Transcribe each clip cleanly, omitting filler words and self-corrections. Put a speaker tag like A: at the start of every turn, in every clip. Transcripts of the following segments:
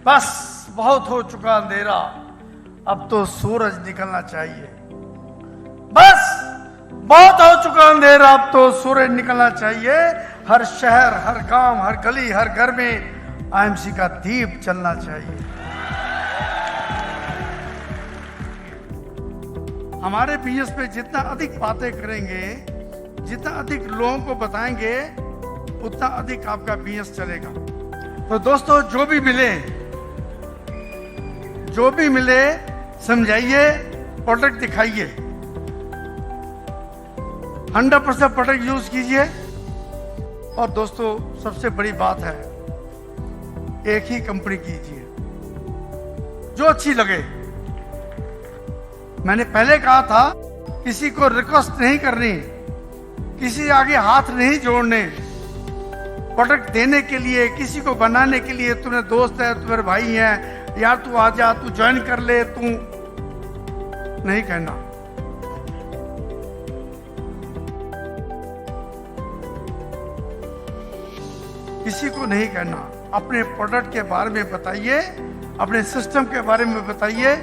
A: बस बहुत हो चुका अंधेरा, अब तो सूरज निकलना चाहिए। बस बहुत हो चुका अंधेरा, अब तो सूरज निकलना चाहिए। हर शहर, हर गांव, हर गली, हर घर में आईएमसी का दीप जलना चाहिए। हमारे बिजनेस पे जितना अधिक बातें करेंगे, जितना अधिक लोगों को बताएंगे, उतना अधिक आपका बिजनेस चलेगा। तो दोस्तों, जो भी मिले समझाइए, प्रोडक्ट दिखाइए, 100% प्रोडक्ट यूज कीजिए। और दोस्तों, सबसे बड़ी बात है, एक ही कंपनी कीजिए जो अच्छी लगे। मैंने पहले कहा था, किसी को रिक्वेस्ट नहीं करनी, किसी आगे हाथ नहीं जोड़ने। प्रोडक्ट देने के लिए, किसी को बनाने के लिए, तुम्हारे दोस्त है, तुम्हारे भाई है, यार तू आ जा, तू ज्वाइन कर ले, तू नहीं कहना। किसी को नहीं कहना। अपने प्रोडक्ट के बारे में बताइए, अपने सिस्टम के बारे में बताइए,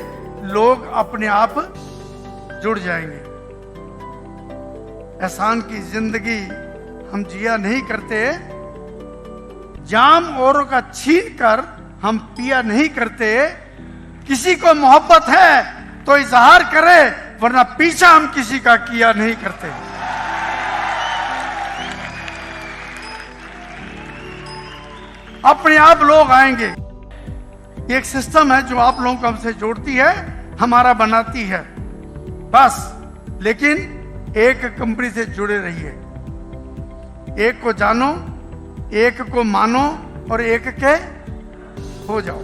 A: लोग अपने आप जुड़ जाएंगे। एहसान की जिंदगी हम जिया नहीं करते, जाम औरों का छीन कर हम पिया नहीं करते। किसी को मोहब्बत है तो इजहार करे, वरना पीछा हम किसी का किया नहीं करते। अपने आप लोग आएंगे। ये एक सिस्टम है जो आप लोगों को हमसे जोड़ती है, हमारा बनाती है। बस, लेकिन एक कंपनी से जुड़े रहिए। एक को जानो, एक को मानो और एक के हो जाओ।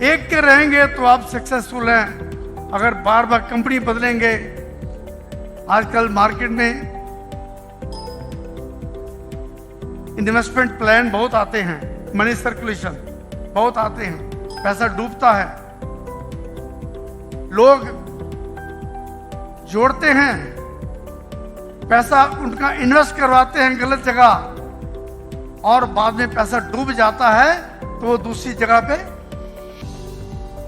A: एक के रहेंगे तो आप सक्सेसफुल हैं। अगर बार बार कंपनी बदलेंगे, आजकल मार्केट में इन्वेस्टमेंट प्लान बहुत आते हैं, मनी सर्कुलेशन बहुत आते हैं, पैसा डूबता है। लोग जोड़ते हैं, पैसा उनका इन्वेस्ट करवाते हैं गलत जगह, और बाद में पैसा डूब जाता है तो वो दूसरी जगह पे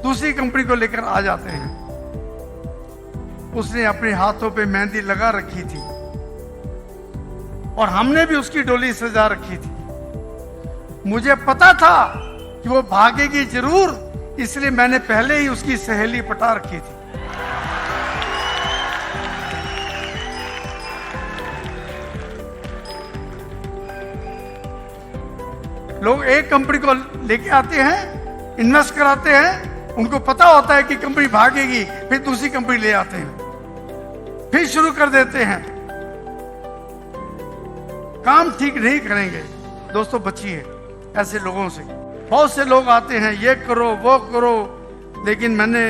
A: दूसरी कंपनी को लेकर आ जाते हैं। उसने अपने हाथों पे मेहंदी लगा रखी थी और हमने भी उसकी डोली सजा रखी थी। मुझे पता था कि वो भागेगी जरूर, इसलिए मैंने पहले ही उसकी सहेली पटा रखी थी। लोग एक कंपनी को लेके आते हैं, इन्वेस्ट कराते हैं, उनको पता होता है कि कंपनी भागेगी, फिर दूसरी कंपनी ले आते हैं, फिर शुरू कर देते हैं। काम ठीक नहीं करेंगे। दोस्तों, बचिए ऐसे लोगों से। बहुत से लोग आते हैं, ये करो वो करो, लेकिन मैंने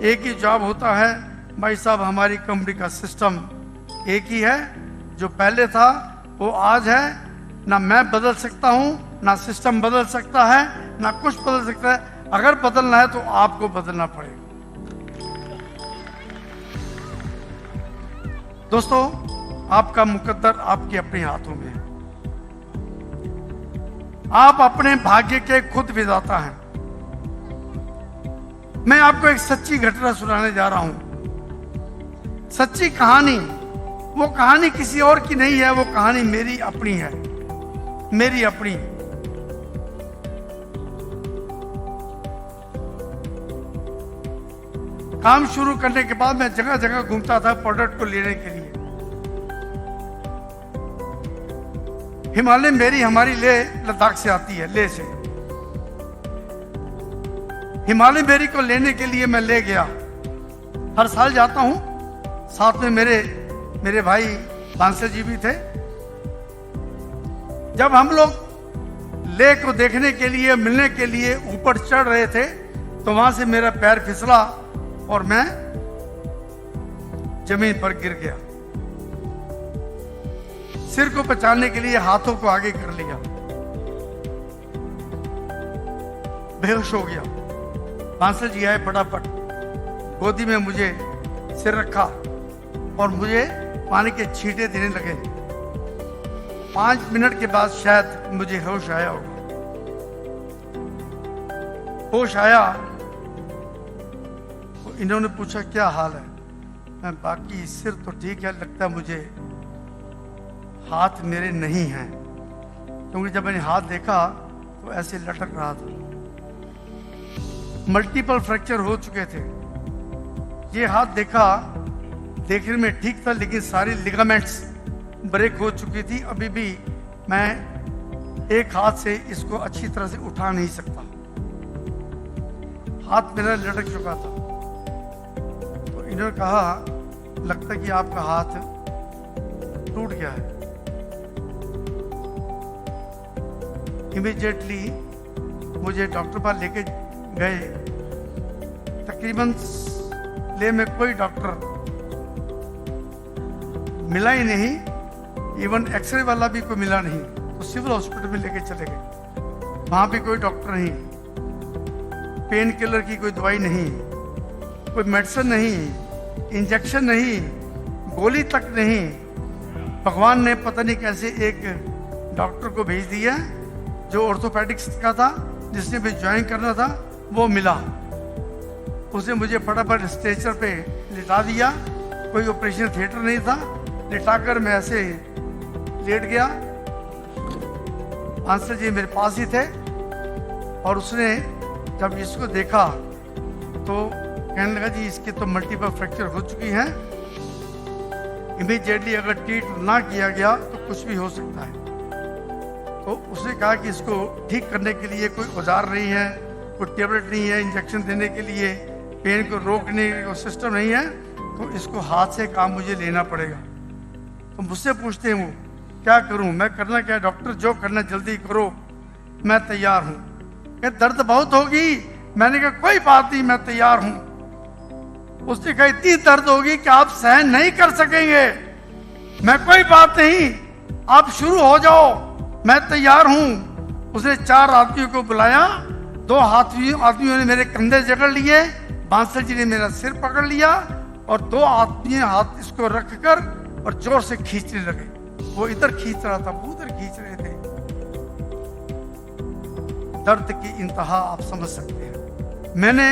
A: एक ही जवाब होता है, भाई साहब हमारी कंपनी का सिस्टम एक ही है, जो पहले था वो आज है। ना मैं बदल सकता हूं, ना सिस्टम बदल सकता है, ना कुछ बदल सकता है। अगर बदलना है तो आपको बदलना पड़ेगा। दोस्तों, आपका मुकद्दर आपके अपने हाथों में है। आप अपने भाग्य के खुद विधाता हैं। मैं आपको एक सच्ची घटना सुनाने जा रहा हूं। सच्ची कहानी। वो कहानी किसी और की नहीं है, वो कहानी मेरी अपनी है, मेरी अपनी। काम शुरू करने के बाद मैं जगह जगह घूमता था प्रोडक्ट को लेने के लिए। हिमालय मेरी हमारी लेह लद्दाख से आती है, लेह से। हिमालय मेरी को लेने के लिए मैं ले गया। हर साल जाता हूं, साथ में मेरे भाई बांसर जी भी थे। जब हम लोग लेह को देखने के लिए, मिलने के लिए ऊपर चढ़ रहे थे, तो वहां से मेरा पैर फिसला और मैं जमीन पर गिर गया। सिर को बचाने के लिए हाथों को आगे कर लिया, बेहोश हो गया। बांसर जी आए, फटाफट गोदी में मुझे सिर रखा और मुझे पानी के छींटे देने लगे। 5 मिनट के बाद शायद मुझे होश आया होगा। होश आया तो इन्होंने पूछा क्या हाल है। मैं बाकी सिर तो ठीक है, लगता है मुझे हाथ मेरे नहीं हैं, क्योंकि जब मैंने हाथ देखा तो ऐसे लटक रहा था। मल्टीपल फ्रैक्चर हो चुके थे। ये हाथ देखा, देखने में ठीक था, लेकिन सारी लिगामेंट्स ब्रेक हो चुकी थी। अभी भी मैं एक हाथ से इसको अच्छी तरह से उठा नहीं सकता, हाथ मेरा लटक चुका था। तो इन्होंने कहा लगता कि आपका हाथ टूट गया है। इमीडिएटली मुझे डॉक्टर पास लेके गए। तकरीबन ले में कोई डॉक्टर मिला ही नहीं, इवन एक्सरे वाला भी कोई मिला नहीं। तो सिविल हॉस्पिटल में लेके चले गए, वहां भी कोई डॉक्टर नहीं, पेन किलर की कोई दवाई नहीं, कोई मेडिसिन नहीं, इंजेक्शन नहीं, गोली तक नहीं। भगवान ने पता नहीं कैसे एक डॉक्टर को भेज दिया जो ऑर्थोपेडिक्स का था, जिसने भी ज्वाइन करना था, वो मिला। उसने मुझे फटाफट स्ट्रेचर पे लिटा दिया। कोई ऑपरेशन थिएटर नहीं था, लिटाकर मैं ऐसे लेट गया। आंसर जी मेरे पास ही थे, और उसने जब इसको देखा तो कहने लगा जी इसके तो मल्टीपल फ्रैक्चर हो चुकी हैं, इमीडिएटली अगर ट्रीट ना किया गया तो कुछ भी हो सकता है। तो उसने कहा कि इसको ठीक करने के लिए कोई औजार नहीं है, कोई टेबलेट नहीं है, इंजेक्शन देने के लिए पेन को रोकने का सिस्टम नहीं है, तो इसको हाथ से काम मुझे लेना पड़ेगा। तो मुझसे पूछते हैं वो क्या करूं, मैं करना क्या, डॉक्टर जो करना जल्दी करो, मैं तैयार हूं। क्या दर्द बहुत होगी? मैंने कहा कोई बात नहीं, मैं तैयार हूं। उसने कहा इतनी दर्द होगी कि आप सहन नहीं कर सकेंगे। मैं कोई बात नहीं, आप शुरू हो जाओ, मैं तैयार हूं। उसने 4 आदमियों को बुलाया। 2 आदमियों ने मेरे कंधे जकड़ लिए, बांसल जी ने मेरा सिर पकड़ लिया, और 2 आदमी हाथ इसको रखकर और जोर से खींचने लगे। वो इधर खींच रहा था, वो उधर खींच रहे थे। दर्द की इंतहा आप समझ सकते हैं। मैंने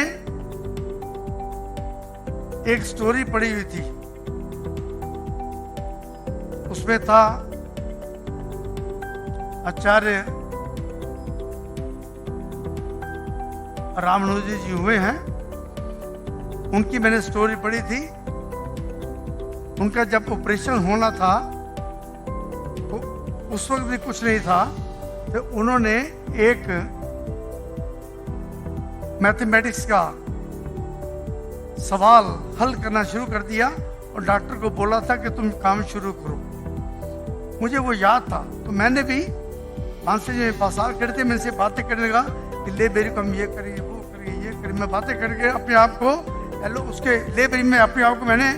A: एक स्टोरी पढ़ी हुई थी, उसमें था आचार्य रामानुजी जी हुए हैं, उनकी मैंने स्टोरी पढ़ी थी। उनका जब ऑपरेशन होना था तो उस वक्त भी कुछ नहीं था, तो उन्होंने एक मैथमेटिक्स का सवाल हल करना शुरू कर दिया और डॉक्टर को बोला था कि तुम काम शुरू करो। मुझे वो याद था, तो मैंने भी आंसर जी पास खड़े थे, मैं से बातें करने लगा कि लेबरी को हम ये करेंगे, वो करेंगे, ये करेंगे। मैं बातें करके अपने आप को उसके लेबरी में अपने आप को मैंने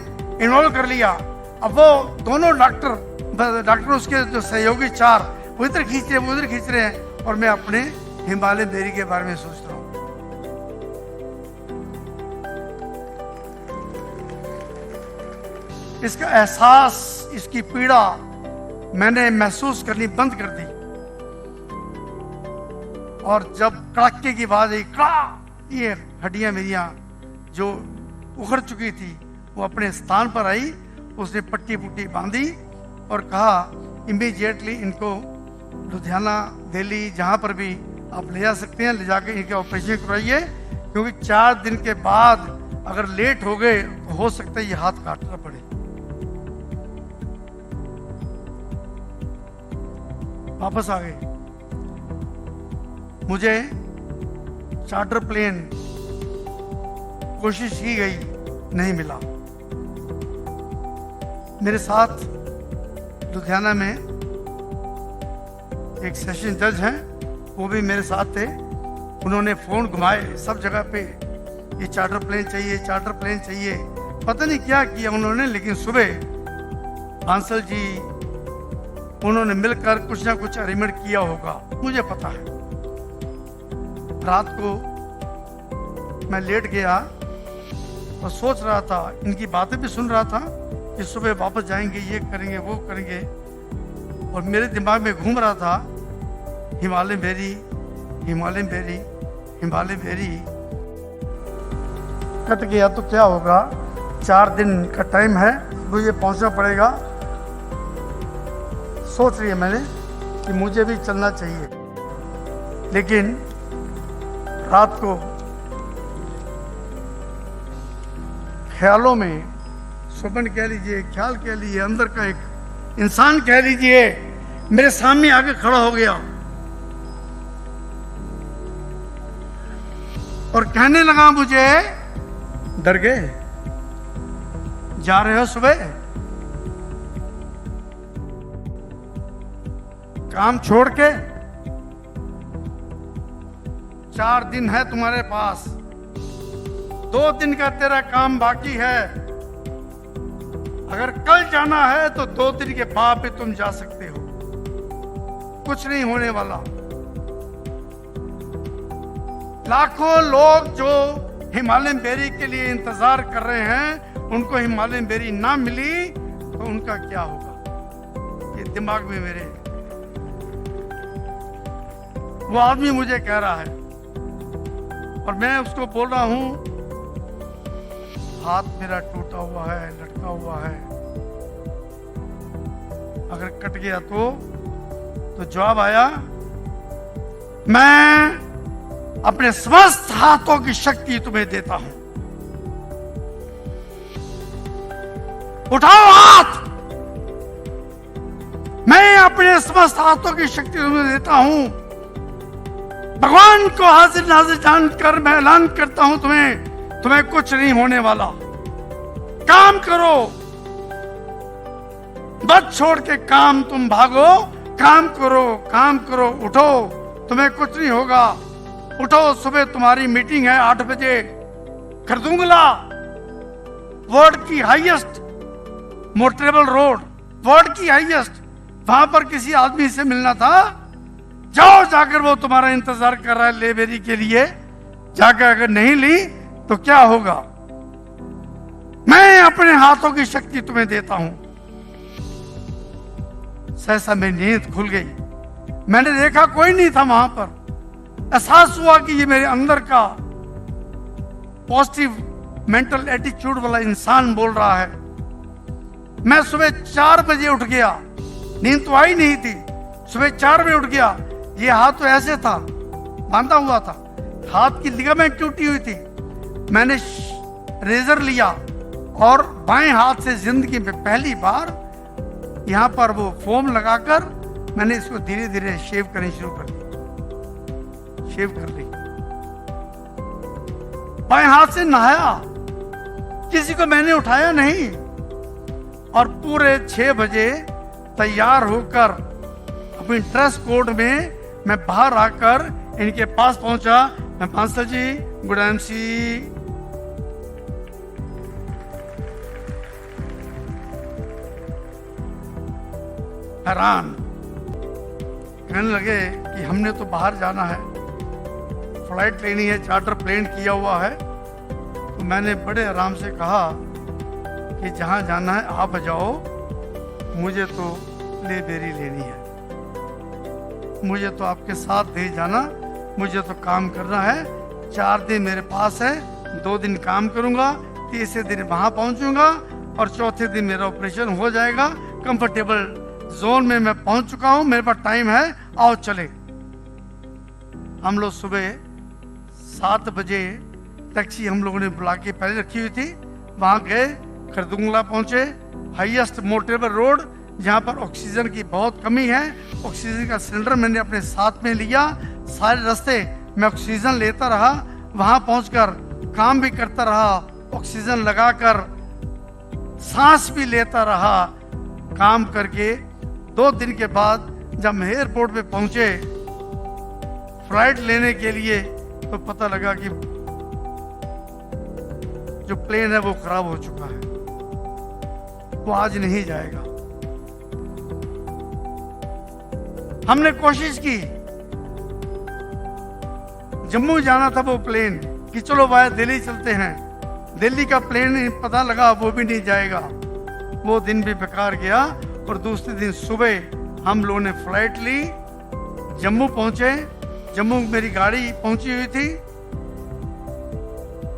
A: इन्वॉल्व कर लिया। अब वो दोनों डॉक्टर उसके जो सहयोगी 4 वो इधर खींच रहे हैं, वो उधर खींच रहे हैं, और मैं अपने हिमालय बेरी के बारे में सोच रहा हूँ। इसका एहसास, इसकी पीड़ा मैंने महसूस करनी बंद कर दी। और जब कड़ाके की आवाज आई, ये हड्डियां मेरियां जो उखड़ चुकी थी वो अपने स्थान पर आई। उसने पट्टी पुट्टी बांधी और कहा इमीडिएटली इनको लुधियाना, दिल्ली, जहां पर भी आप ले जा सकते हैं, ले जाके इनके ऑपरेशन करवाइए, क्योंकि 4 दिन के बाद अगर लेट हो गए तो हो सकता है ये हाथ काटना पड़े। वापस आ गए। मुझे चार्टर प्लेन कोशिश की गई, नहीं मिला। मेरे साथ लुधियाना में एक सेशन जज हैं, वो भी मेरे साथ थे। उन्होंने फोन घुमाए सब जगह पे, ये चार्टर प्लेन चाहिए, चार्टर प्लेन चाहिए। पता नहीं क्या किया उन्होंने, लेकिन सुबह बांसल जी उन्होंने मिलकर कुछ ना कुछ अरेंजमेंट किया होगा, मुझे पता है। रात को मैं लेट गया और सोच रहा था, इनकी बातें भी सुन रहा था कि सुबह वापस जाएंगे, ये करेंगे, वो करेंगे, और मेरे दिमाग में घूम रहा था Himalaya berry, Himalaya berry, Himalaya berry cut गया तो क्या होगा, 4 दिन का टाइम है, मुझे पहुंचना पड़ेगा। सोच रही है मैंने कि मुझे भी चलना चाहिए, लेकिन रात को ख्यालों में, स्वप्न कह लीजिए, ख्याल कह लीजिए, अंदर का एक इंसान कह लीजिए, मेरे सामने आके खड़ा हो गया और कहने लगा मुझे, डर गए, जा रहे हो सुबह, काम छोड़ के, 4 दिन है तुम्हारे पास, 2 दिन का तेरा काम बाकी है। अगर कल जाना है तो 2 दिन के बाद भी तुम जा सकते हो, कुछ नहीं होने वाला। लाखों लोग जो हिमालयन बेरी के लिए इंतजार कर रहे हैं, उनको हिमालयन बेरी ना मिली तो उनका क्या होगा, ये दिमाग में मेरे। वो आदमी मुझे कह रहा है और मैं उसको बोल रहा हूं, हाथ मेरा टूटा हुआ है, लटका हुआ है, अगर कट गया तो जवाब आया, मैं अपने समस्त हाथों की शक्ति तुम्हें देता हूं, उठाओ हाथ, मैं अपने समस्त हाथों की शक्ति तुम्हें देता हूं। भगवान को हाजिर नाजिर जानकर मैं ऐलान करता हूं, तुम्हें कुछ नहीं होने वाला। काम करो, बस छोड़ के काम तुम भागो, काम करो, उठो, तुम्हें कुछ नहीं होगा। उठो, सुबह तुम्हारी मीटिंग है 8 बजे खरदुंगला, वर्ल्ड की हाईएस्ट मोटरेबल रोड, वर्ल्ड की हाईएस्ट, वहां पर किसी आदमी से मिलना था। जाओ, जाकर वो तुम्हारा इंतजार कर रहा है लेबेरी के लिए, जाकर अगर नहीं ली तो क्या होगा। मैं अपने हाथों की शक्ति तुम्हें देता हूं। सहसा मेरी नींद खुल गई, मैंने देखा कोई नहीं था वहां पर। एहसास हुआ कि ये मेरे अंदर का पॉजिटिव मेंटल एटीट्यूड वाला इंसान बोल रहा है। मैं सुबह 4 बजे उठ गया, नींद तो आई नहीं थी, सुबह 4 बजे उठ गया। ये हाथ तो ऐसे था, बांधा हुआ था, हाथ की लिगामेंट टूटी हुई थी। मैंने रेजर लिया और बाएं हाथ से जिंदगी में पहली बार यहां पर वो फोम लगाकर मैंने इसको धीरे धीरे शेव करनी शुरू कर दी, शेव कर ली। बाएं हाथ से नहाया, किसी को मैंने उठाया नहीं, और पूरे 6 बजे तैयार होकर अपनी ड्रेस कोड में मैं बाहर आकर इनके पास पहुंचा। मैं, मास्टर जी, गुड एमसी, हैरान, कहने लगे कि हमने तो बाहर जाना है, फ्लाइट लेनी है, चार्टर प्लेन किया हुआ है। तो मैंने बड़े आराम से कहा कि जहां जाना है आप जाओ, मुझे तो लेबेरी लेनी है, मुझे तो आपके साथ दे जाना, मुझे तो काम करना है। 4 दिन मेरे पास है, 2 दिन काम करूंगा, तीसरे दिन वहां पहुंचूंगा और चौथे दिन मेरा ऑपरेशन हो जाएगा। कंफर्टेबल जोन में मैं पहुंच चुका हूं, मेरे पास टाइम है, आओ चले। हम लोग सुबह 7 बजे टैक्सी हम लोगों ने बुला के पहले रखी हुई थी, वहां गए, खरदुंगला पहुंचे, हाईएस्ट मोटरेबल रोड, जहां पर ऑक्सीजन की बहुत कमी है। ऑक्सीजन का सिलेंडर मैंने अपने साथ में लिया, सारे रास्ते मैं ऑक्सीजन लेता रहा, वहां पहुंचकर काम भी करता रहा, ऑक्सीजन लगाकर सांस भी लेता रहा। काम करके 2 दिन के बाद जब हम एयरपोर्ट पे पहुंचे फ्लाइट लेने के लिए, तो पता लगा कि जो प्लेन है वो खराब हो चुका है, वो आज नहीं जाएगा। हमने कोशिश की, जम्मू जाना था वो प्लेन, कि चलो वाया दिल्ली चलते हैं, दिल्ली का प्लेन पता लगा वो भी नहीं जाएगा, वो दिन भी बेकार गया। और दूसरे दिन सुबह हम लोगों ने फ्लाइट ली, जम्मू पहुंचे। जम्मू मेरी गाड़ी पहुंची हुई थी,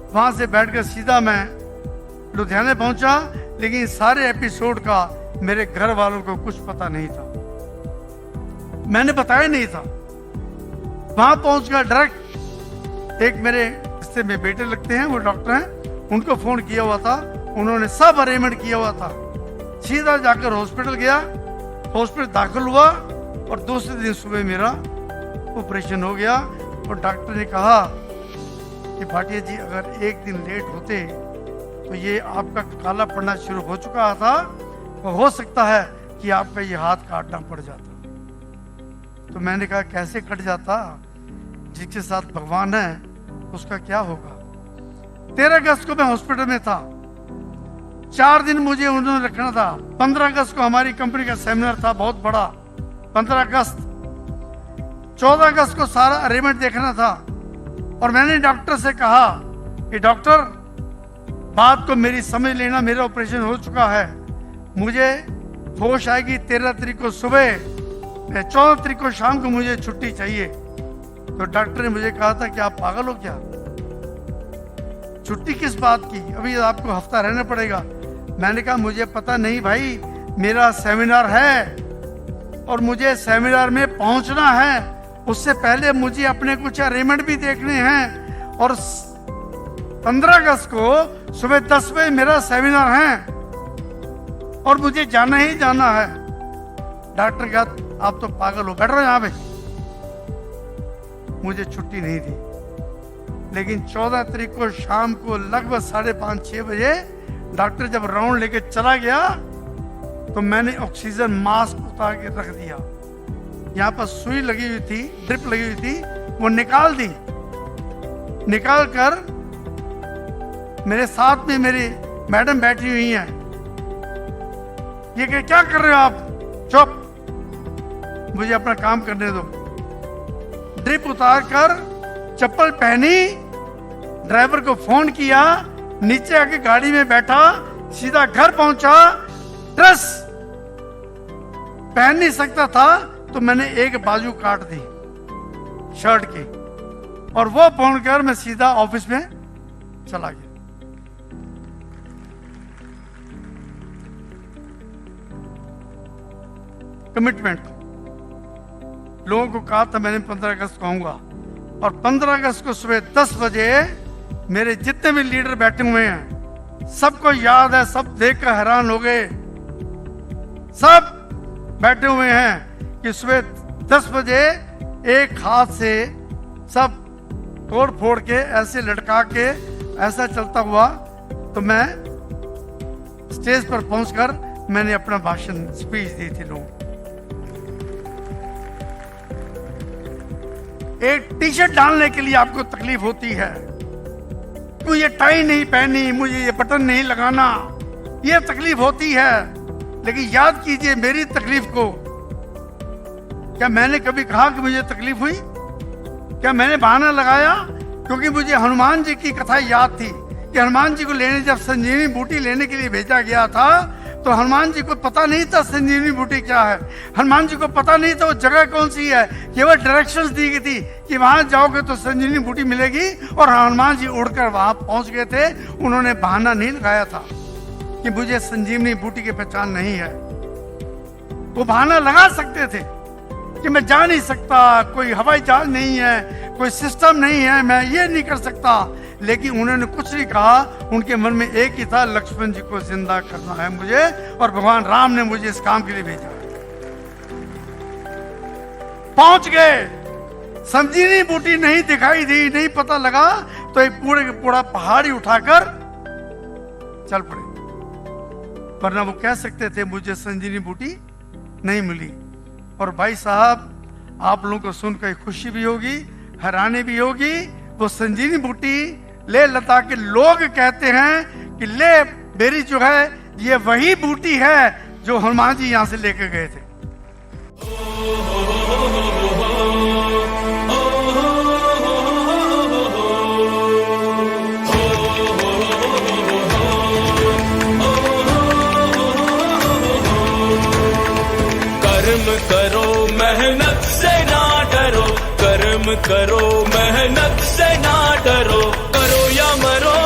A: वहां से बैठकर सीधा मैं लुधियाने पहुंचा, लेकिन सारे एपिसोड का मेरे घर वालों को कुछ पता नहीं था, मैंने बताया नहीं था। वहां पहुंचकर डायरेक्ट एक मेरे रिश्ते में बेटे लगते हैं, वो डॉक्टर हैं, उनको फोन किया हुआ था, उन्होंने सब अरेंजमेंट किया हुआ था। सीधा जाकर हॉस्पिटल गया, हॉस्पिटल दाखिल हुआ और दूसरे दिन सुबह मेरा ऑपरेशन हो गया। और डॉक्टर ने कहा कि भाटिया जी अगर एक दिन लेट होते तो ये आपका काला पड़ना शुरू हो चुका था, तो हो सकता है कि आपका ये हाथ काटना पड़ जाता। तो मैंने कहा कैसे कट जाता, जिसके साथ भगवान है उसका क्या होगा। 13 अगस्त को मैं हॉस्पिटल में था, 4 दिन मुझे उन्होंने रखना था। 15 अगस्त को हमारी कंपनी का सेमिनार था बहुत बड़ा, 15 अगस्त। 14 अगस्त को सारा अरेंजमेंट देखना था और मैंने डॉक्टर से कहा कि डॉक्टर बात को मेरी समझ लेना, मेरा ऑपरेशन हो चुका है, मुझे होश आएगी 13 तारीख को सुबह, 14 तारीख को शाम को मुझे छुट्टी चाहिए। तो डॉक्टर ने मुझे कहा था कि आप पागल हो क्या, छुट्टी किस बात की, अभी आपको हफ्ता रहना पड़ेगा। मैंने कहा मुझे पता नहीं भाई, मेरा सेमिनार है और मुझे सेमिनार में पहुंचना है, उससे पहले मुझे अपने कुछ अरेंजमेंट भी देखने हैं। और 15 अगस्त को सुबह 10 बजे मेरा सेमिनार है और मुझे जाना ही जाना है। डॉक्टर कहा आप तो पागल हो, बैठ रहे यहाँ पे। मुझे छुट्टी नहीं दी, लेकिन 14 तारीख को शाम को लगभग 5:30-6 बजे डॉक्टर जब राउंड लेके चला गया तो मैंने ऑक्सीजन मास्क उतार के रख दिया। यहाँ पर सुई लगी हुई थी, ड्रिप लगी हुई थी, वो निकाल दी। निकाल कर मेरे साथ में मेरी मैडम बैठी हुई हैं। ये क्या कर रहे हो आप, चुप, मुझे अपना काम करने दो। ड्रिप उतार कर चप्पल पहनी, ड्राइवर को फोन किया, नीचे आके गाड़ी में बैठा, सीधा घर पहुंचा। ड्रेस पहन नहीं सकता था तो मैंने एक बाजू काट दी शर्ट की और वो पहनकर मैं सीधा ऑफिस में चला गया। कमिटमेंट, लोगों को कहा था मैंने 15 अगस्त को आऊंगा और 15 अगस्त को सुबह 10 बजे मेरे जितने भी लीडर बैठे हुए हैं सबको याद है, सब देखकर हैरान हो गए। सब बैठे हुए हैं कि सुबह 10 बजे एक हाथ से सब तोड़ फोड़ के ऐसे लटका के ऐसा चलता हुआ, तो मैं स्टेज पर पहुंचकर मैंने अपना भाषण स्पीच दी थी। लोग एक टी शर्ट डालने के लिए आपको तकलीफ होती है, मुझे टाई नहीं पहनी, मुझे ये बटन नहीं लगाना, ये तकलीफ होती है। लेकिन याद कीजिए मेरी तकलीफ को, क्या मैंने कभी कहा कि मुझे तकलीफ हुई? क्या मैंने बहाना लगाया? क्योंकि मुझे हनुमान जी की कथा याद थी कि हनुमान जी को लेने जब संजीवनी बूटी लेने के लिए भेजा गया था तो हनुमान जी को पता नहीं था संजीवनी बूटी क्या है। हनुमान जी को पता नहीं था वो जगह कौन सी है, केवल डायरेक्शंस दी गई थी कि वहां जाओगे तो संजीवनी बूटी मिलेगी, और हनुमान जी उड़कर वहां पहुंच गए थे। उन्होंने बहाना नहीं लगाया था कि मुझे संजीवनी बूटी की पहचान नहीं है। वो बहाना लगा सकते थे कि मैं जा नहीं सकता, कोई हवाई जहाज नहीं है, कोई सिस्टम नहीं है, मैं ये नहीं कर सकता, लेकिन उन्होंने कुछ नहीं कहा। उनके मन में एक ही था, लक्ष्मण जी को जिंदा करना है मुझे, और भगवान राम ने मुझे इस काम के लिए भेजा। पहुंच गए, संजीवनी बूटी नहीं दिखाई दी, नहीं पता लगा, तो एक पूरे का पूरा पहाड़ी उठाकर चल पड़े, वरना वो कह सकते थे मुझे संजीवनी बूटी नहीं मिली। और भाई साहब, आप लोगों को सुनकर खुशी भी होगी, हैरानी भी होगी। वो संजीवनी बूटी ले लद्दाख के लोग कहते हैं कि ले मेरी जो है ये वही बूटी है जो हनुमान जी यहां से लेकर गए थे।
B: कर्म करो मेहनत से ना डरो, कर्म करो मेहनत से ना डरो, करो या मरो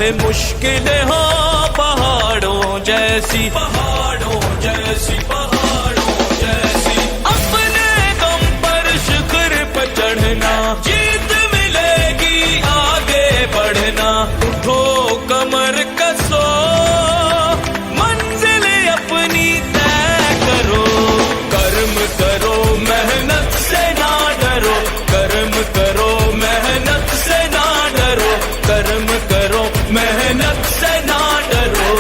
B: चाहे मुश्किलें हो पहाड़ों जैसी, पहाड़ों जैसी, पहाड़ों जैसी। अपने दम पर शिखर पर चढ़ना, जीत मिलेगी आगे बढ़ना। उठो कमर कसो, मंजिल अपनी तय करो। कर्म करो मेहनत से ना डरो, कर्म करो मेहनत से ना डरो, कर्म करो मेहनत से ना डरो।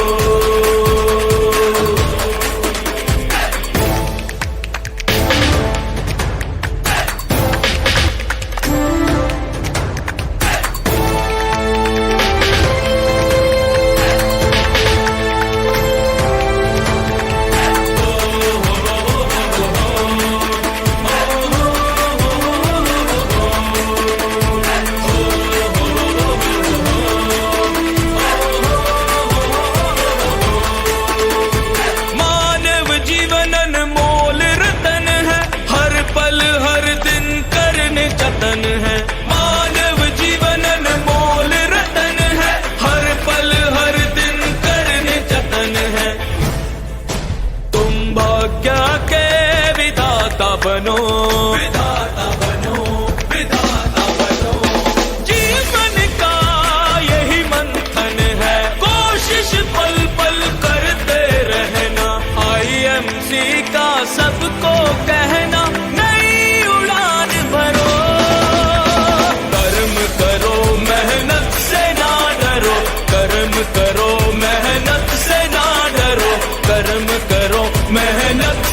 B: जतन है मानव जीवन अनमोल रतन है, हर पल हर दिन करने जतन है। तुम भाग्य के विधाता बनो, विधाता बनो, विधाता बनो। जीवन का यही मंथन है, कोशिश पल पल करते रहना। IMC का सबको कहना, करो मेहनत से ना डरो, कर्म करो मेहनत